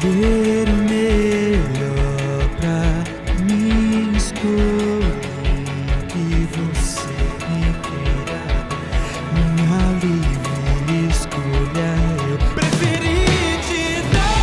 escolher o melhor pra mim, escolhi que você me queira. Minha livre escolha eu preferi te dar.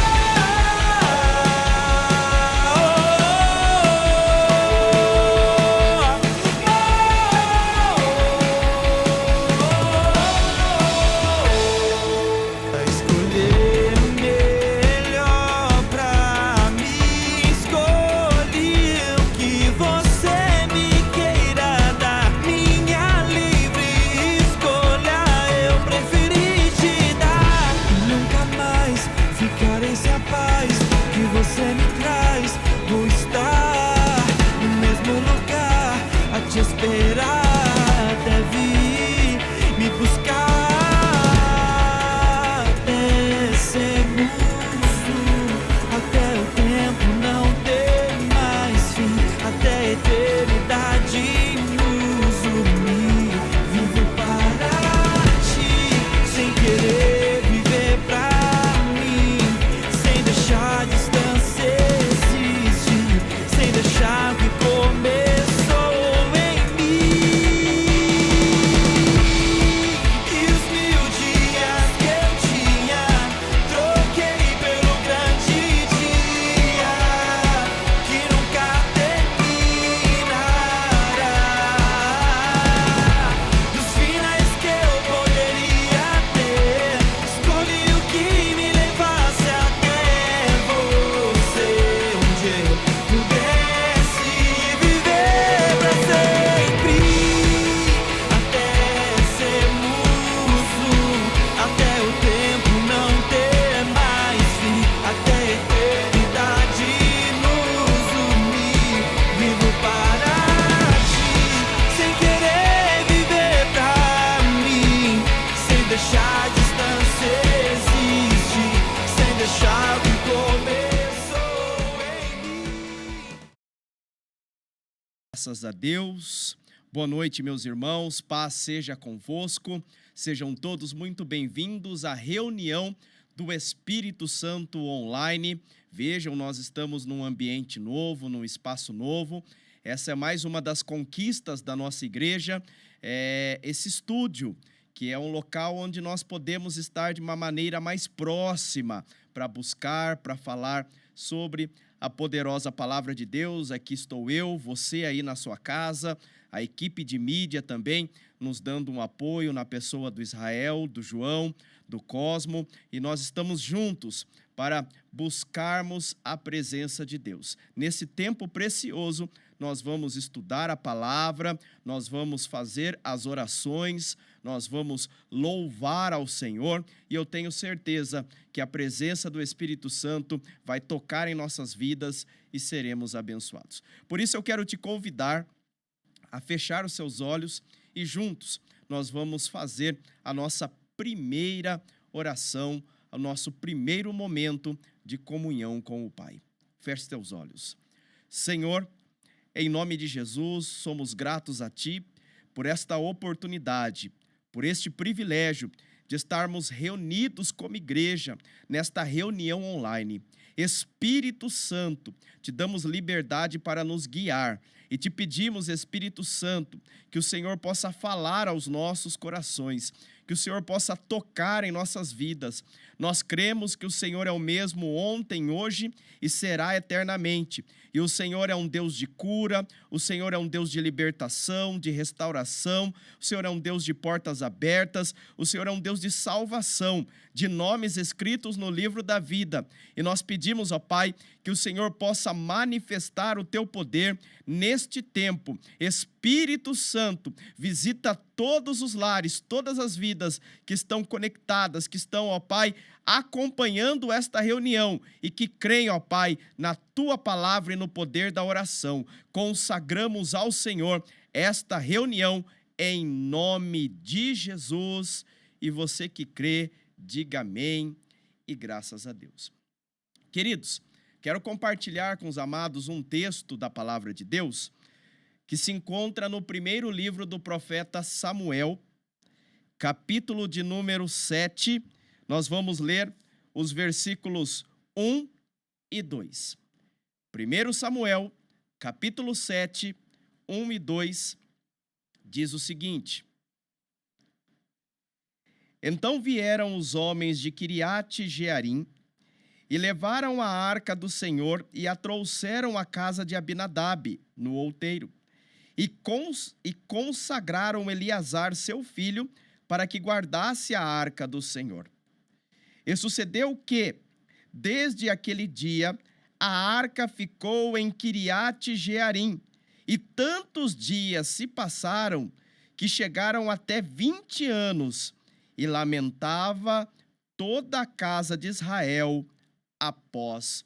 Escolher o melhor pra mim, escolhi o que você me queira dar. Minha livre escolha eu preferi te dar. Nunca mais ficarei sem a paz que você me traz. Vou estar no mesmo lugar a te esperar. Deve ir me buscar. Até sermos um, até o tempo não ter mais fim, até a eternidade nos unir. Vivo para ti, sem querer viver pra mim, sem deixar a distância existir, sem deixar o que começou em mim. E os 1000 dias que eu tinha, troquei pelo grande dia que nunca terminará. Dos finais que eu poderia ter, escolhi o que me levasse até você, onde eu pudesse viver pra sempre. Até sermos um, até o tempo não ter mais fim, até a eternidade nos unir. Vivo para ti, sem querer viver pra mim, sem deixar a distância existir, sem deixar o que começou em mim. Graças a Deus. Boa noite, meus irmãos. Paz seja convosco. Sejam todos muito bem-vindos à reunião do Espírito Santo online. Vejam, nós estamos num ambiente novo, num espaço novo. Essa é mais uma das conquistas da nossa igreja, esse estúdio, que é um local onde nós podemos estar de uma maneira mais próxima para buscar, para falar sobre a poderosa palavra de Deus. Aqui estou eu, você aí na sua casa, a equipe de mídia também nos dando um apoio na pessoa do Israel, do João, do Cosmo, e nós estamos juntos para buscarmos a presença de Deus. Nesse tempo precioso, nós vamos estudar a palavra, nós vamos fazer as orações, nós vamos louvar ao Senhor, e eu tenho certeza que a presença do Espírito Santo vai tocar em nossas vidas e seremos abençoados. Por isso eu quero te convidar a fechar os seus olhos e juntos nós vamos fazer a nossa primeira oração, o nosso primeiro momento de comunhão com o Pai. Feche teus olhos. Senhor, em nome de Jesus, somos gratos a Ti por esta oportunidade, por este privilégio de estarmos reunidos como igreja nesta reunião online. Espírito Santo, te damos liberdade para nos guiar e te pedimos, Espírito Santo, que o Senhor possa falar aos nossos corações, que o Senhor possa tocar em nossas vidas. Nós cremos que o Senhor é o mesmo ontem, hoje e será eternamente. E o Senhor é um Deus de cura, o Senhor é um Deus de libertação, de restauração, o Senhor é um Deus de portas abertas, o Senhor é um Deus de salvação, de nomes escritos no livro da vida. E nós pedimos, ó Pai, que o Senhor possa manifestar o teu poder neste tempo. Espírito Santo, visita todos os lares, todas as vidas que estão conectadas, que estão, ó Pai, acompanhando esta reunião e que creem, ó Pai, na Tua palavra e no poder da oração. Consagramos ao Senhor esta reunião em nome de Jesus. E você que crê, diga amém e graças a Deus. Queridos, quero compartilhar com os amados um texto da palavra de Deus que se encontra no primeiro livro do profeta Samuel, capítulo de número 7. Nós vamos ler os versículos 1 e 2. 1 Samuel, capítulo 7, 1 e 2, diz o seguinte: Então vieram os homens de Quiriate-Jearim e levaram a arca do Senhor e a trouxeram à casa de Abinadab, no outeiro, e consagraram Eleazar, seu filho, para que guardasse a arca do Senhor. E sucedeu que, desde aquele dia, a arca ficou em Quiriate-Jearim, e tantos dias se passaram que chegaram até 20 anos, e lamentava toda a casa de Israel após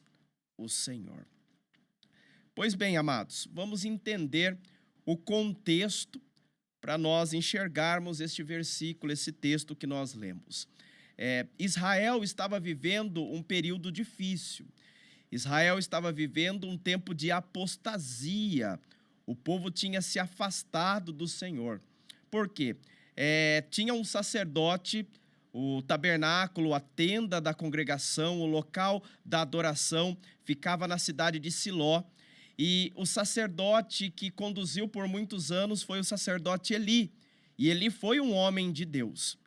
o Senhor. Pois bem, amados, vamos entender o contexto para nós enxergarmos este versículo, esse texto que nós lemos. Israel estava vivendo um período difícil. Israel estava vivendo um tempo de apostasia. O povo tinha se afastado do Senhor. Por quê? Tinha um sacerdote, o tabernáculo, a tenda da congregação, o local da adoração, ficava na cidade de Siló. E o sacerdote que conduziu por muitos anos foi o sacerdote Eli. E Eli foi um homem de Deus.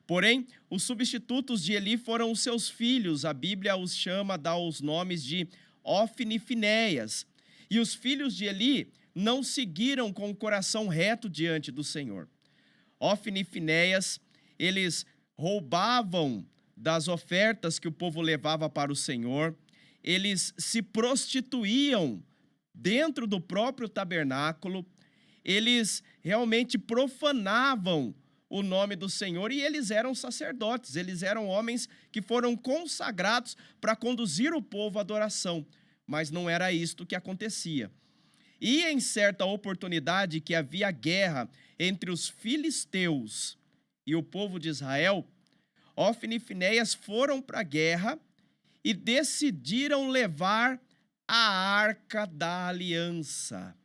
Porém, os substitutos de Eli foram os seus filhos. A Bíblia os chama, dá os nomes de Ofni e Finéias. E os filhos de Eli não seguiram com o coração reto diante do Senhor. Ofni e Finéias, eles roubavam das ofertas que o povo levava para o Senhor. Eles se prostituíam dentro do próprio tabernáculo. Eles realmente profanavam o nome do Senhor, e eles eram sacerdotes, eles eram homens que foram consagrados para conduzir o povo à adoração, mas não era isto que acontecia. E em certa oportunidade que havia guerra entre os filisteus e o povo de Israel, Ofni e Finéias foram para a guerra e decidiram levar a Arca da Aliança.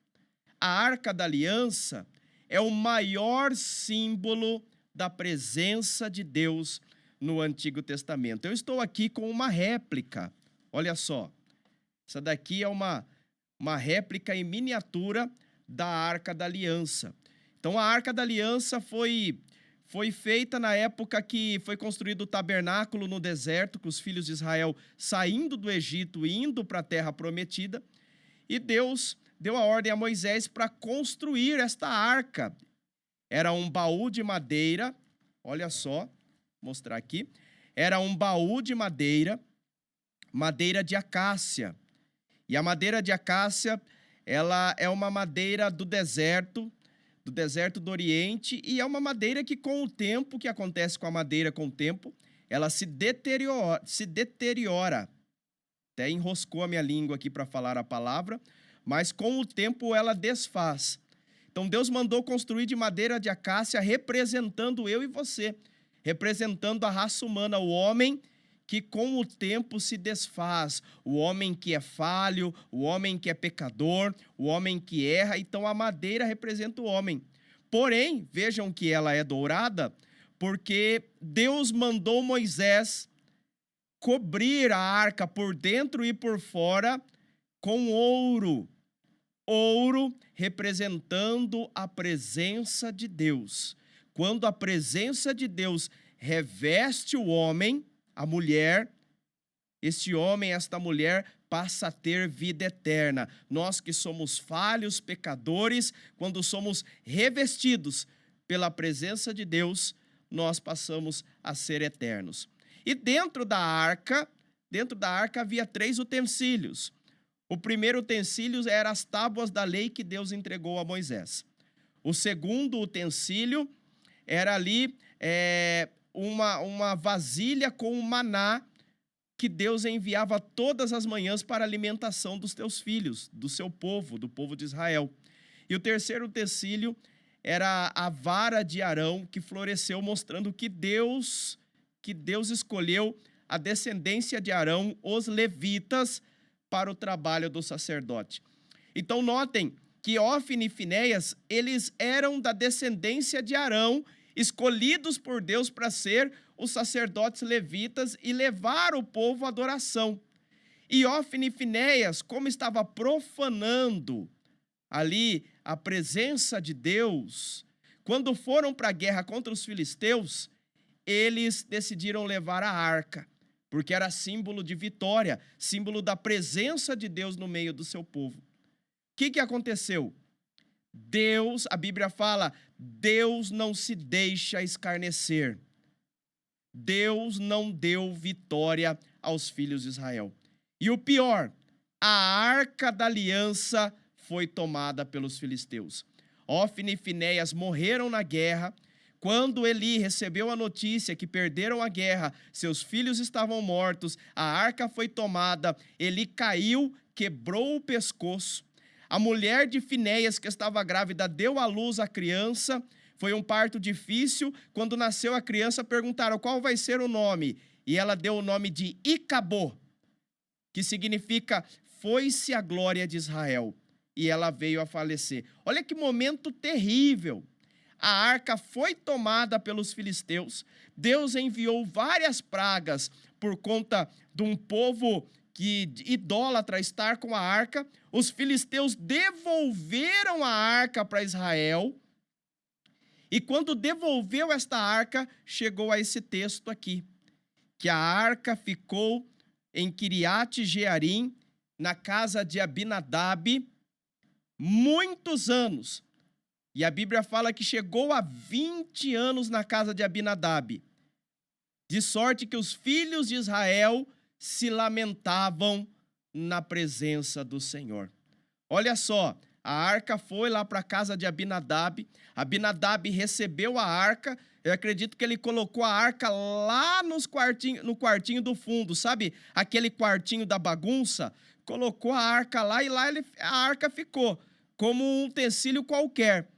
A Arca da Aliança é o maior símbolo da presença de Deus no Antigo Testamento. Eu estou aqui com uma réplica, olha só. Essa daqui é uma réplica em miniatura da Arca da Aliança. Então, a Arca da Aliança foi feita na época que foi construído o tabernáculo no deserto, com os filhos de Israel saindo do Egito e indo para a Terra Prometida. E Deus deu a ordem a Moisés para construir esta arca. Era um baú de madeira, olha só, vou mostrar aqui. Era um baú de madeira de acácia. E a madeira de acácia, ela é uma madeira do deserto do Oriente, e é uma madeira que com o tempo, o que acontece com a madeira com o tempo, ela se deteriora. Até enroscou a minha língua aqui para falar a palavra, mas com o tempo ela desfaz. Então Deus mandou construir de madeira de acácia, representando eu e você, representando a raça humana, o homem que com o tempo se desfaz, o homem que é falho, o homem que é pecador, o homem que erra. Então a madeira representa o homem. Porém, vejam que ela é dourada, porque Deus mandou Moisés cobrir a arca por dentro e por fora com ouro. Ouro representando a presença de Deus. Quando a presença de Deus reveste o homem, a mulher, este homem, esta mulher passa a ter vida eterna. Nós que somos falhos, pecadores, quando somos revestidos pela presença de Deus, nós passamos a ser eternos. E dentro da arca havia 3 utensílios. O primeiro utensílio era as tábuas da lei que Deus entregou a Moisés. O segundo utensílio era ali uma vasilha com o maná que Deus enviava todas as manhãs para a alimentação dos teus filhos, do seu povo, do povo de Israel. E o terceiro utensílio era a vara de Arão, que floresceu, mostrando que Deus escolheu a descendência de Arão, os levitas, para o trabalho do sacerdote. Então notem que Ofni e Finéias, eles eram da descendência de Arão, escolhidos por Deus para ser os sacerdotes levitas e levar o povo à adoração. E Ofni e Finéias, como estava profanando ali a presença de Deus, quando foram para a guerra contra os filisteus, eles decidiram levar a arca, porque era símbolo de vitória, símbolo da presença de Deus no meio do seu povo. O que aconteceu? Deus, a Bíblia fala, Deus não se deixa escarnecer. Deus não deu vitória aos filhos de Israel. E o pior, a arca da aliança foi tomada pelos filisteus. Ofni e Finéias morreram na guerra. Quando Eli recebeu a notícia que perderam a guerra, seus filhos estavam mortos, a arca foi tomada, Eli caiu, quebrou o pescoço. A mulher de Finéias, que estava grávida, deu à luz a criança. Foi um parto difícil. Quando nasceu a criança, perguntaram qual vai ser o nome. E ela deu o nome de Icabô, que significa foi-se a glória de Israel. E ela veio a falecer. Olha que momento terrível. A arca foi tomada pelos filisteus. Deus enviou várias pragas por conta de um povo que idólatra estar com a arca. Os filisteus devolveram a arca para Israel. E quando devolveu esta arca, chegou a esse texto aqui, que a arca ficou em Kiriat Jearim, na casa de Abinadab, muitos anos. E a Bíblia fala que chegou a 20 anos na casa de Abinadab, de sorte que os filhos de Israel se lamentavam na presença do Senhor. Olha só, a arca foi lá para a casa de Abinadab, Abinadab recebeu a arca, eu acredito que ele colocou a arca lá no quartinho do fundo, sabe? Aquele quartinho da bagunça, colocou a arca lá e lá a arca ficou, como um utensílio qualquer.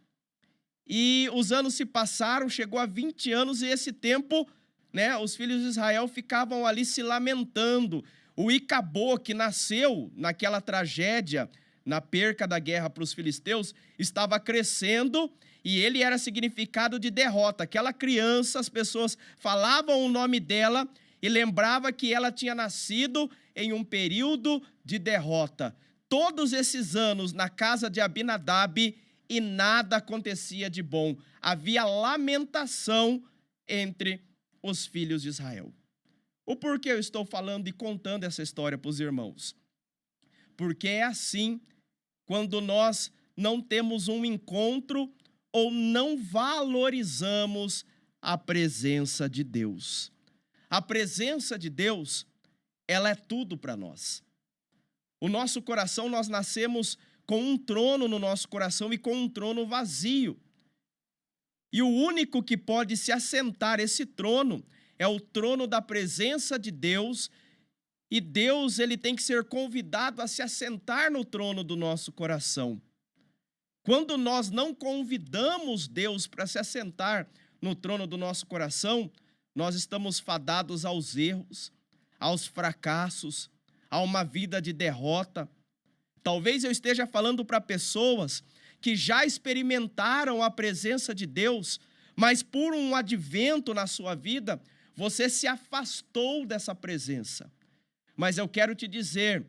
E os anos se passaram, chegou a 20 anos e esse tempo, né, os filhos de Israel ficavam ali se lamentando. O Icabô, que nasceu naquela tragédia, na perca da guerra para os filisteus, estava crescendo e ele era significado de derrota. Aquela criança, as pessoas falavam o nome dela e lembrava que ela tinha nascido em um período de derrota. Todos esses anos na casa de Abinadab e nada acontecia de bom. Havia lamentação entre os filhos de Israel. O porquê eu estou falando e contando essa história para os irmãos? Porque é assim quando nós não temos um encontro ou não valorizamos a presença de Deus. A presença de Deus, ela é tudo para nós. O nosso coração, nós nascemos com um trono no nosso coração e com um trono vazio. E o único que pode se assentar esse trono é o trono da presença de Deus. E Deus, ele tem que ser convidado a se assentar no trono do nosso coração. Quando nós não convidamos Deus para se assentar no trono do nosso coração, nós estamos fadados aos erros, aos fracassos, a uma vida de derrota. Talvez eu esteja falando para pessoas que já experimentaram a presença de Deus, mas por um advento na sua vida, você se afastou dessa presença. Mas eu quero te dizer,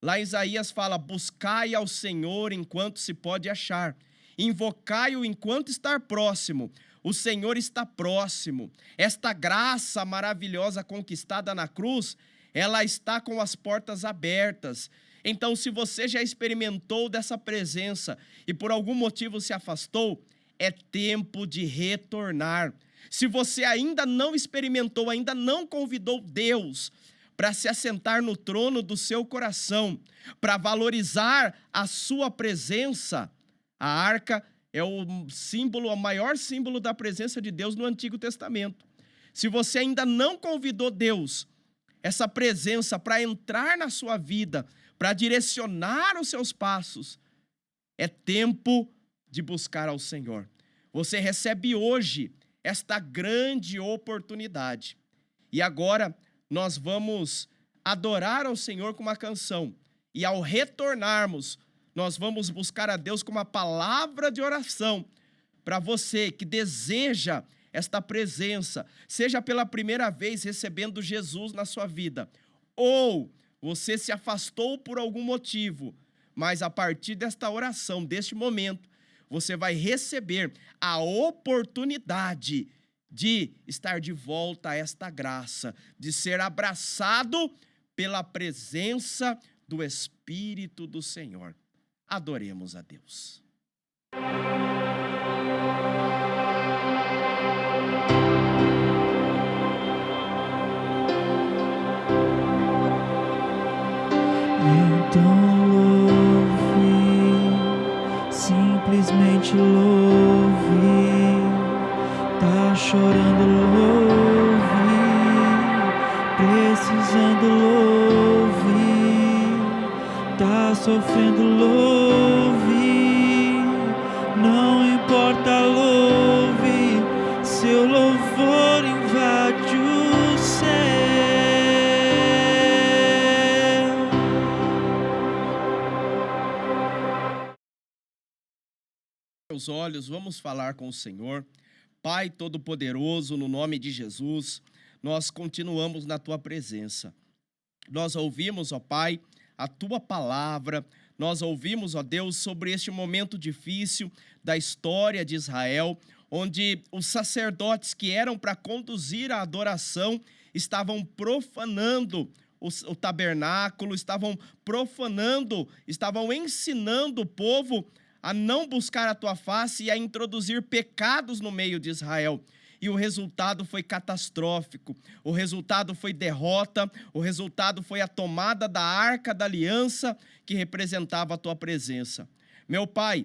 lá em Isaías fala, buscai ao Senhor enquanto se pode achar, invocai-o enquanto estar próximo. O Senhor está próximo. Esta graça maravilhosa conquistada na cruz, ela está com as portas abertas. Então, se você já experimentou dessa presença e por algum motivo se afastou, é tempo de retornar. Se você ainda não experimentou, ainda não convidou Deus para se assentar no trono do seu coração, para valorizar a sua presença, a arca é o símbolo, o maior símbolo da presença de Deus no Antigo Testamento. Se você ainda não convidou Deus, essa presença para entrar na sua vida, para direcionar os seus passos, é tempo de buscar ao Senhor. Você recebe hoje esta grande oportunidade. E agora nós vamos adorar ao Senhor com uma canção. E ao retornarmos, nós vamos buscar a Deus com uma palavra de oração para você que deseja esta presença, seja pela primeira vez recebendo Jesus na sua vida, ou você se afastou por algum motivo, mas a partir desta oração, deste momento, você vai receber a oportunidade de estar de volta a esta graça, de ser abraçado pela presença do Espírito do Senhor. Adoremos a Deus. Então louve, simplesmente louve. Tá chorando, louve. Precisando, louve. Tá sofrendo, louve. Não importa, louve. Seu louvor invade o céu. Os olhos, vamos falar com o Senhor. Pai Todo-Poderoso, no nome de Jesus, nós continuamos na Tua presença. Nós ouvimos, ó Pai, a Tua palavra, nós ouvimos, ó Deus, sobre este momento difícil da história de Israel, onde os sacerdotes que eram para conduzir a adoração estavam profanando o tabernáculo, estavam profanando, estavam ensinando o povo a não buscar a tua face e a introduzir pecados no meio de Israel. E o resultado foi catastrófico, o resultado foi derrota, o resultado foi a tomada da arca da aliança que representava a tua presença. Meu Pai,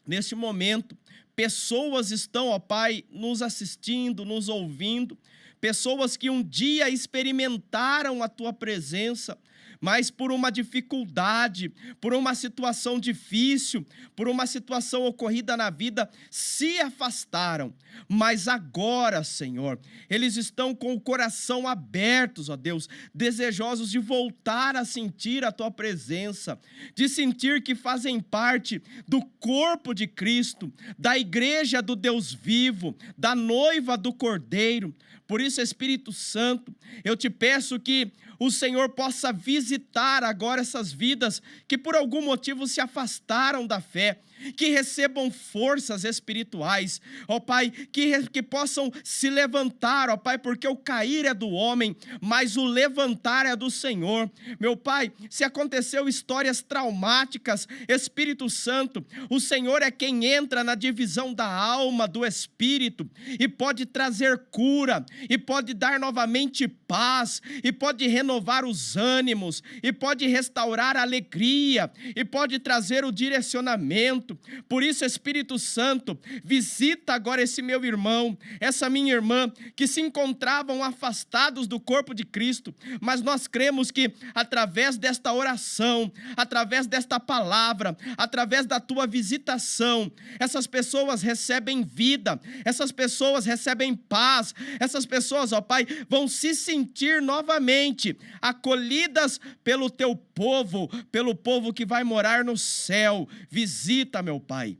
neste momento, pessoas estão, ó Pai, nos assistindo, nos ouvindo, pessoas que um dia experimentaram a tua presença, mas por uma dificuldade, por uma situação difícil, por uma situação ocorrida na vida, se afastaram. Mas agora, Senhor, eles estão com o coração abertos, ó Deus, desejosos de voltar a sentir a Tua presença, de sentir que fazem parte do corpo de Cristo, da igreja do Deus vivo, da noiva do Cordeiro. Por isso, Espírito Santo, eu te peço que o Senhor possa visitar agora essas vidas que por algum motivo se afastaram da fé, que recebam forças espirituais, ó Pai, que possam se levantar, ó Pai, porque o cair é do homem, mas o levantar é do Senhor. Meu Pai, se aconteceu histórias traumáticas, Espírito Santo, o Senhor é quem entra na divisão da alma, do espírito, e pode trazer cura, e pode dar novamente paz, e pode renovar os ânimos, e pode restaurar a alegria, e pode trazer o direcionamento. Por isso, Espírito Santo, visita agora esse meu irmão, essa minha irmã, que se encontravam afastados do corpo de Cristo, mas nós cremos que através desta oração, através desta palavra, através da tua visitação, essas pessoas recebem vida, essas pessoas recebem paz, essas pessoas, ó Pai, vão se sentir novamente acolhidas pelo teu povo, pelo povo que vai morar no céu. Visita, meu Pai.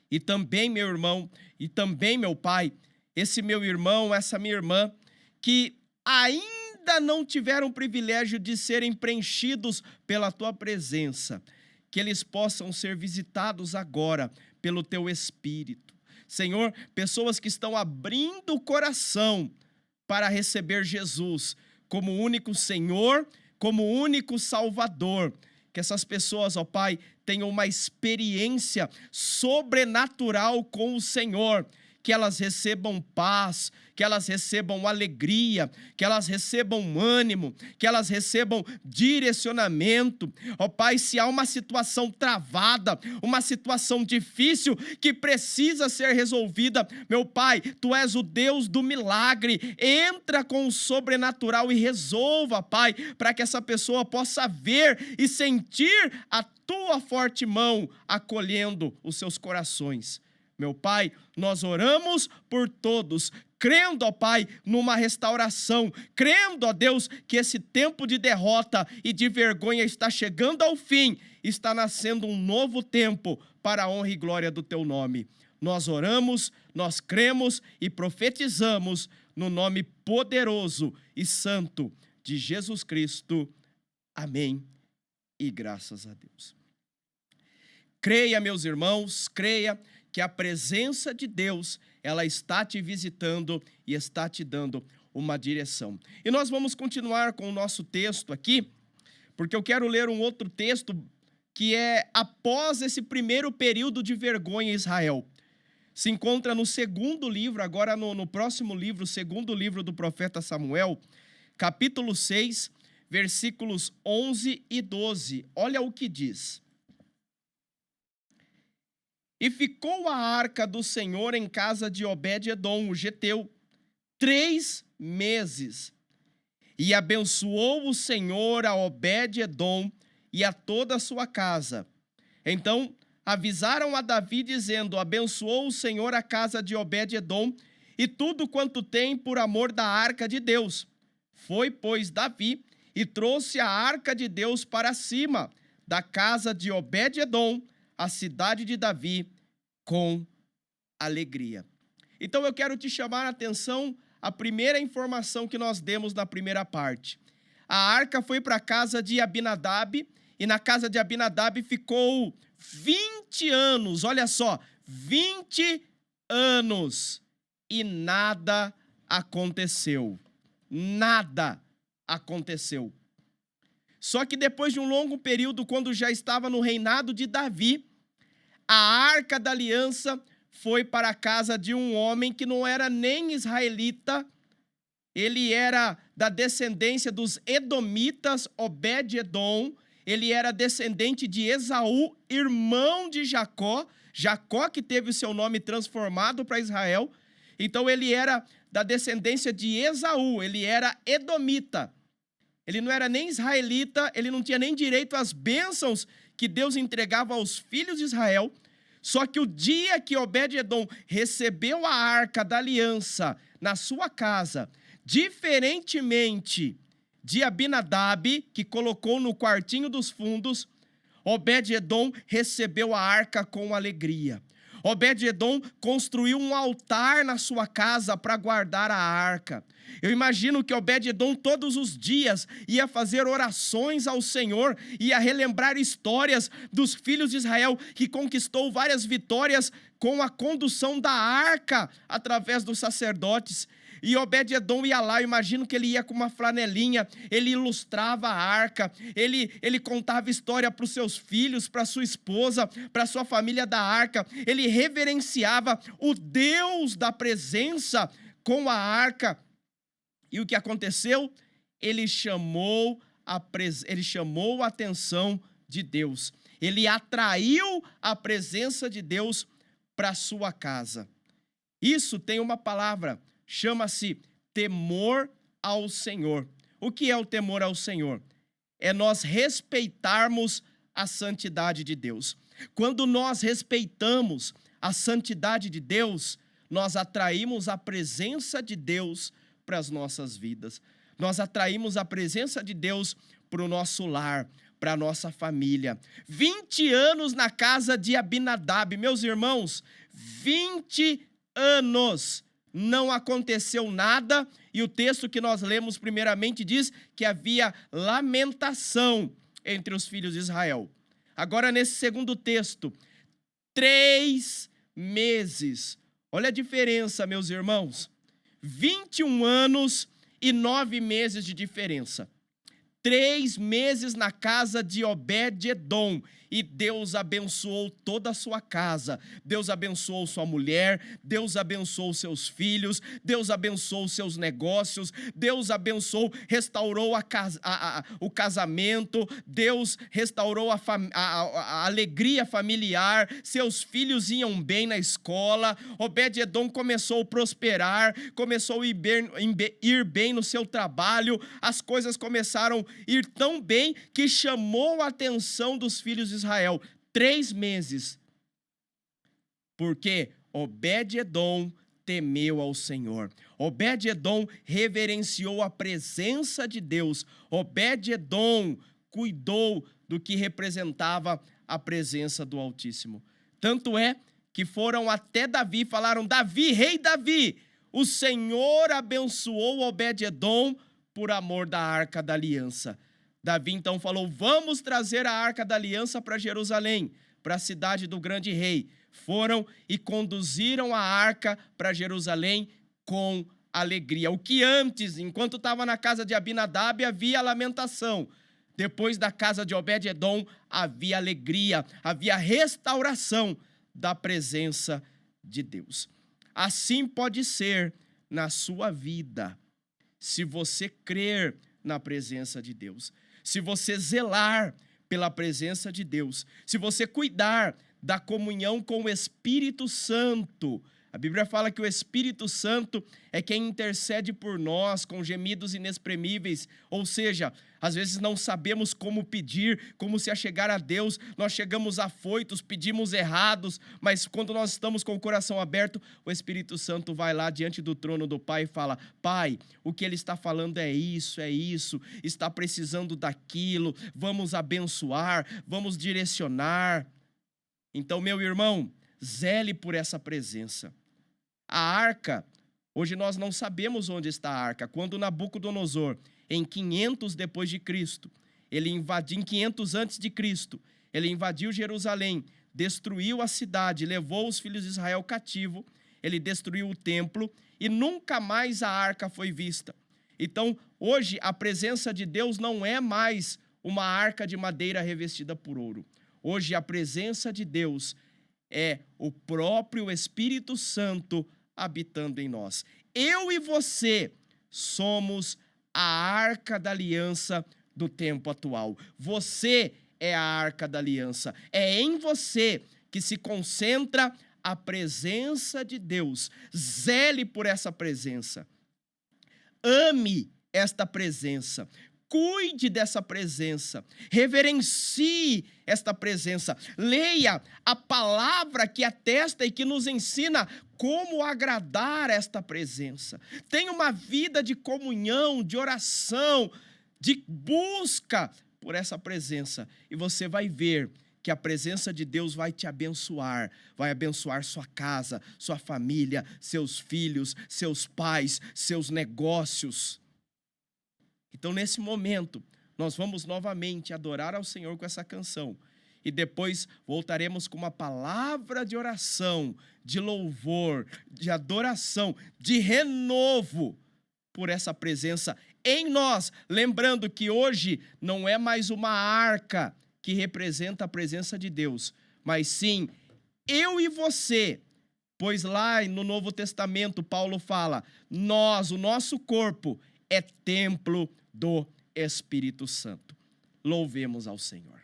E também, meu irmão, e também, meu Pai, esse meu irmão, essa minha irmã, que ainda não tiveram o privilégio de serem preenchidos pela tua presença, que eles possam ser visitados agora pelo teu Espírito. Senhor, pessoas que estão abrindo o coração para receber Jesus como único Senhor, como único Salvador. Que essas pessoas, ó Pai, tenham uma experiência sobrenatural com o Senhor, que elas recebam paz, que elas recebam alegria, que elas recebam ânimo, que elas recebam direcionamento. Ó Pai, se há uma situação travada, uma situação difícil que precisa ser resolvida, meu Pai, Tu és o Deus do milagre, entra com o sobrenatural e resolva, Pai, para que essa pessoa possa ver e sentir a Tua forte mão acolhendo os seus corações. Meu Pai, nós oramos por todos, crendo, ó Pai, numa restauração, crendo, ó Deus, que esse tempo de derrota e de vergonha está chegando ao fim, está nascendo um novo tempo para a honra e glória do Teu nome. Nós oramos, nós cremos e profetizamos no nome poderoso e santo de Jesus Cristo. Amém e graças a Deus. Creia, meus irmãos, creia que a presença de Deus, ela está te visitando e está te dando uma direção. E nós vamos continuar com o nosso texto aqui, porque eu quero ler um outro texto que é após esse primeiro período de vergonha em Israel. Se encontra no segundo livro, agora no próximo livro, segundo livro do profeta Samuel, capítulo 6, versículos 11 e 12. Olha o que diz. E ficou a arca do Senhor em casa de Obed-edom, o geteu, 3 meses. E abençoou o Senhor a Obed-edom e a toda a sua casa. Então avisaram a Davi, dizendo: abençoou o Senhor a casa de Obed-edom e tudo quanto tem por amor da arca de Deus. Foi, pois, Davi e trouxe a arca de Deus para cima da casa de Obed-edom, a cidade de Davi, com alegria. Então eu quero te chamar a atenção a primeira informação que nós demos na primeira parte. A arca foi para a casa de Abinadab, e na casa de Abinadab ficou 20 anos, olha só, 20 anos, e nada aconteceu. Nada aconteceu. Só que depois de um longo período, quando já estava no reinado de Davi, a arca da aliança foi para a casa de um homem que não era nem israelita, ele era da descendência dos edomitas, Obed-edom, ele era descendente de Esaú, irmão de Jacó, Jacó que teve o seu nome transformado para Israel, então ele era da descendência de Esaú, ele era edomita, ele não era nem israelita, ele não tinha nem direito às bênçãos que Deus entregava aos filhos de Israel. Só que o dia que Obed-edom recebeu a arca da aliança na sua casa, diferentemente de Abinadab, que colocou no quartinho dos fundos, Obed-edom recebeu a arca com alegria. Obed-edom construiu um altar na sua casa para guardar a arca. Eu imagino que Obed-edom todos os dias ia fazer orações ao Senhor, ia relembrar histórias dos filhos de Israel, que conquistou várias vitórias com a condução da arca através dos sacerdotes. E Obed-edom ia lá, eu imagino que ele ia com uma flanelinha, ele ilustrava a arca, ele contava história para os seus filhos, para sua esposa, para sua família da arca, ele reverenciava o Deus da presença com a arca. E o que aconteceu? Ele chamou a atenção de Deus, ele atraiu a presença de Deus para sua casa. Isso tem uma palavra, chama-se temor ao Senhor. O que é o temor ao Senhor? É nós respeitarmos a santidade de Deus. Quando nós respeitamos a santidade de Deus, nós atraímos a presença de Deus para as nossas vidas. Nós atraímos a presença de Deus para o nosso lar, para a nossa família. 20 anos na casa de Abinadab, meus irmãos, 20 anos. Não aconteceu nada, e o texto que nós lemos primeiramente diz que havia lamentação entre os filhos de Israel. Agora, nesse segundo texto, 3 meses. Olha a diferença, meus irmãos. 21 anos e 9 meses de diferença. 3 meses na casa de Obed-edom, e Deus abençoou toda a sua casa. Deus abençoou sua mulher, Deus abençoou seus filhos, Deus abençoou seus negócios, Deus abençoou, restaurou o casamento, Deus restaurou a alegria familiar, seus filhos iam bem na escola, Obed-edom começou a prosperar, começou a ir bem no seu trabalho, as coisas começaram a ir tão bem que chamou a atenção dos filhos de Israel. 3 meses. Porque Obed-edom temeu ao Senhor. Obed-edom reverenciou a presença de Deus. Obed-edom cuidou do que representava a presença do Altíssimo. Tanto é que foram até Davi e falaram: Davi, rei Davi, o Senhor abençoou Obed-edom por amor da arca da aliança. Davi então falou: vamos trazer a arca da aliança para Jerusalém, para a cidade do grande rei. Foram e conduziram a arca para Jerusalém com alegria. O que antes, enquanto estava na casa de Abinadab, havia lamentação. Depois da casa de Obed-edom, havia alegria, havia restauração da presença de Deus. Assim pode ser na sua vida, se você crer na presença de Deus, se você zelar pela presença de Deus, se você cuidar da comunhão com o Espírito Santo. A Bíblia fala que o Espírito Santo é quem intercede por nós com gemidos inexprimíveis, ou seja, às vezes não sabemos como pedir, como se achegar a Deus, nós chegamos afoitos, pedimos errados, mas quando nós estamos com o coração aberto, o Espírito Santo vai lá diante do trono do Pai e fala: Pai, o que Ele está falando é isso, está precisando daquilo, vamos abençoar, vamos direcionar. Então, meu irmão, zele por essa presença. A arca, hoje nós não sabemos onde está a arca. Quando Nabucodonosor, em 500 depois de Cristo, em 500 antes de Cristo, ele invadiu Jerusalém, destruiu a cidade, levou os filhos de Israel cativo, ele destruiu o templo e nunca mais a arca foi vista. Então, hoje a presença de Deus não é mais uma arca de madeira revestida por ouro. Hoje a presença de Deus é o próprio Espírito Santo habitando em nós. Eu e você somos a arca da aliança do tempo atual. Você é a arca da aliança. É em você que se concentra a presença de Deus. Zele por essa presença. Ame esta presença. Cuide dessa presença, reverencie esta presença, leia a palavra que atesta e que nos ensina como agradar esta presença. Tenha uma vida de comunhão, de oração, de busca por essa presença e você vai ver que a presença de Deus vai te abençoar, vai abençoar sua casa, sua família, seus filhos, seus pais, seus negócios. Então, nesse momento, nós vamos novamente adorar ao Senhor com essa canção. E depois voltaremos com uma palavra de oração, de louvor, de adoração, de renovo por essa presença em nós. Lembrando que hoje não é mais uma arca que representa a presença de Deus, mas sim eu e você. Pois lá no Novo Testamento, Paulo fala: nós, o nosso corpo, é templo do Espírito Santo. Louvemos ao Senhor.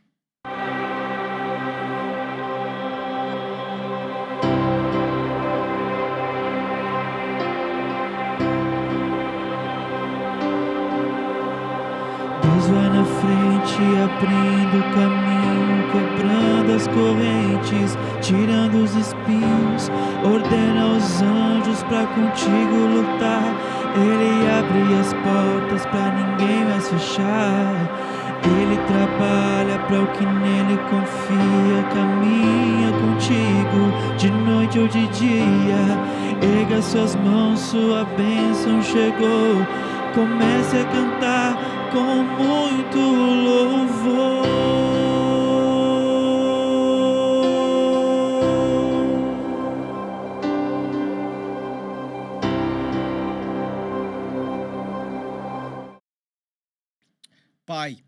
Deus vai na frente, abrindo o caminho, quebrando as correntes, tirando os espinhos, ordena aos anjos pra contigo lutar. Ele abre as portas pra ninguém mais fechar. Ele trabalha pra o que nele confia, caminha contigo de noite ou de dia. Erga suas mãos, sua bênção chegou. Comece a cantar com muito louvor. Pai,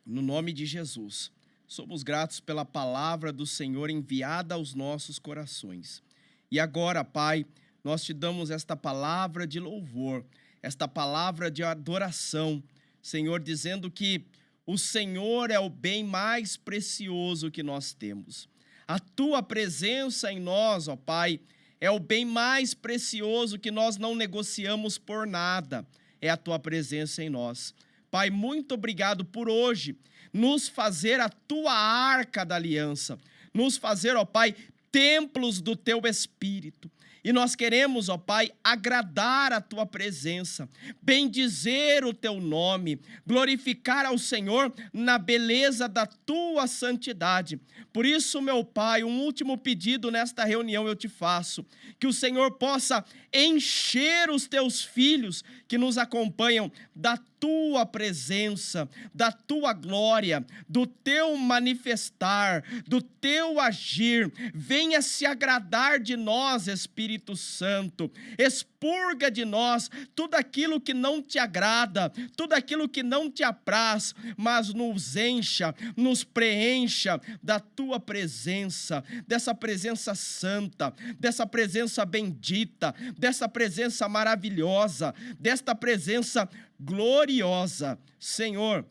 no nome de Jesus, somos gratos pela palavra do Senhor enviada aos nossos corações. E agora, Pai, nós te damos esta palavra de louvor, esta palavra de adoração, Senhor, dizendo que o Senhor é o bem mais precioso que nós temos. A tua presença em nós, ó Pai, é o bem mais precioso que nós não negociamos por nada, é a tua presença em nós. Pai, muito obrigado por hoje nos fazer a tua arca da aliança, nos fazer, ó Pai, templos do teu Espírito. E nós queremos, ó Pai, agradar a tua presença, bendizer o teu nome, glorificar ao Senhor na beleza da tua santidade. Por isso, meu Pai, um último pedido nesta reunião eu te faço, que o Senhor possa encher os teus filhos que nos acompanham da tua presença, da tua glória, do teu manifestar, do teu agir. Venha se agradar de nós, Espírito Santo. Expurga de nós tudo aquilo que não te agrada, tudo aquilo que não te apraz, mas nos encha, nos preencha da tua presença, dessa presença santa, dessa presença bendita, dessa presença maravilhosa, desta presença gloriosa. Senhor,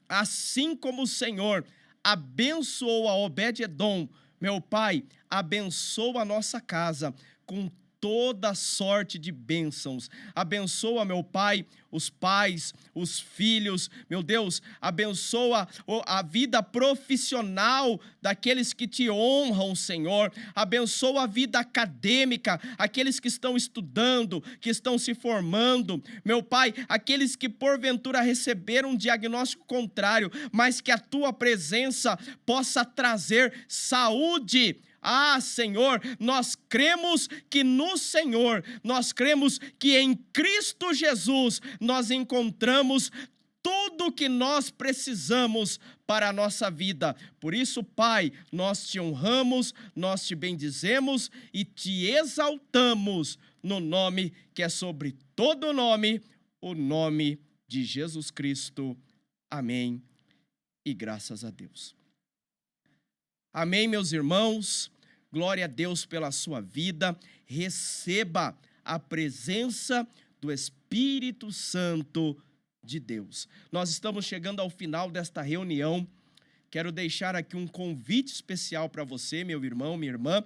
assim como o Senhor abençoou a Obed-Edom, meu Pai, abençoa a nossa casa com toda sorte de bênçãos. Abençoa, meu Pai, os pais, os filhos, meu Deus, abençoa a vida profissional daqueles que te honram, Senhor. Abençoa a vida acadêmica, aqueles que estão estudando, que estão se formando, meu Pai, aqueles que porventura receberam um diagnóstico contrário, mas que a tua presença possa trazer saúde. Ah, Senhor, nós cremos que no Senhor, nós cremos que em Cristo Jesus nós encontramos tudo o que nós precisamos para a nossa vida. Por isso, Pai, nós te honramos, nós te bendizemos e te exaltamos no nome que é sobre todo nome, o nome de Jesus Cristo. Amém. E graças a Deus. Amém, meus irmãos. Glória a Deus pela sua vida. Receba a presença do Espírito Santo de Deus. Nós estamos chegando ao final desta reunião. Quero deixar aqui um convite especial para você, meu irmão, minha irmã.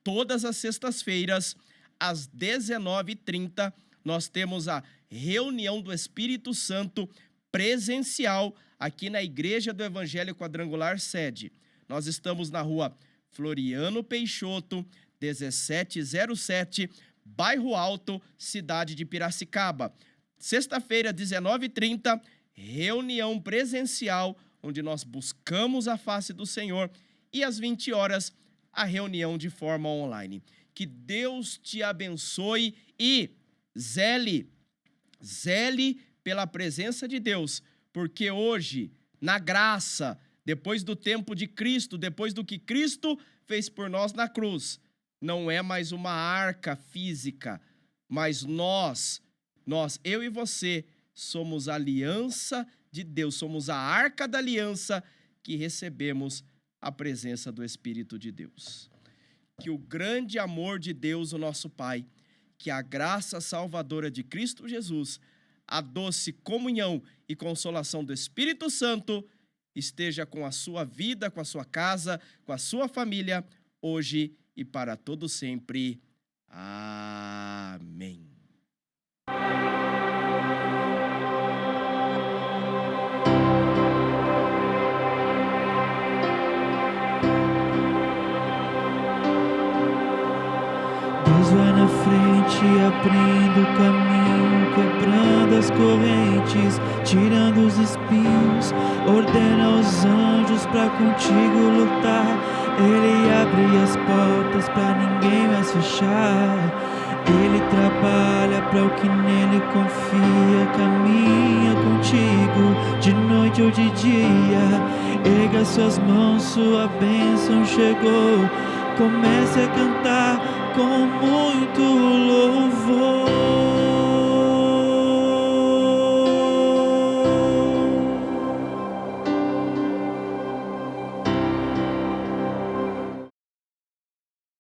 Todas as sextas-feiras, às 19h30, nós temos a reunião do Espírito Santo presencial aqui na Igreja do Evangelho Quadrangular Sede. Nós estamos na rua Floriano Peixoto, 1707, Bairro Alto, cidade de Piracicaba. Sexta-feira, 19h30, reunião presencial, onde nós buscamos a face do Senhor, e às 20 horas, a reunião de forma online. Que Deus te abençoe e zele pela presença de Deus, porque hoje, na graça, depois do tempo de Cristo, depois do que Cristo fez por nós na cruz, não é mais uma arca física, mas nós, eu e você, somos a aliança de Deus, somos a arca da aliança que recebemos a presença do Espírito de Deus. Que o grande amor de Deus, o nosso Pai, que a graça salvadora de Cristo Jesus, a doce comunhão e consolação do Espírito Santo esteja com a sua vida, com a sua casa, com a sua família, hoje e para todo sempre. Amém. Deus vai na frente, abrindo o caminho, quebrando as correntes, tirando os espinhos, ordena aos anjos pra contigo lutar. Ele abre as portas pra ninguém mais fechar. Ele trabalha pra o que nele confia, caminha contigo de noite ou de dia. Erga suas mãos, sua bênção chegou. Comece a cantar com muito louvor.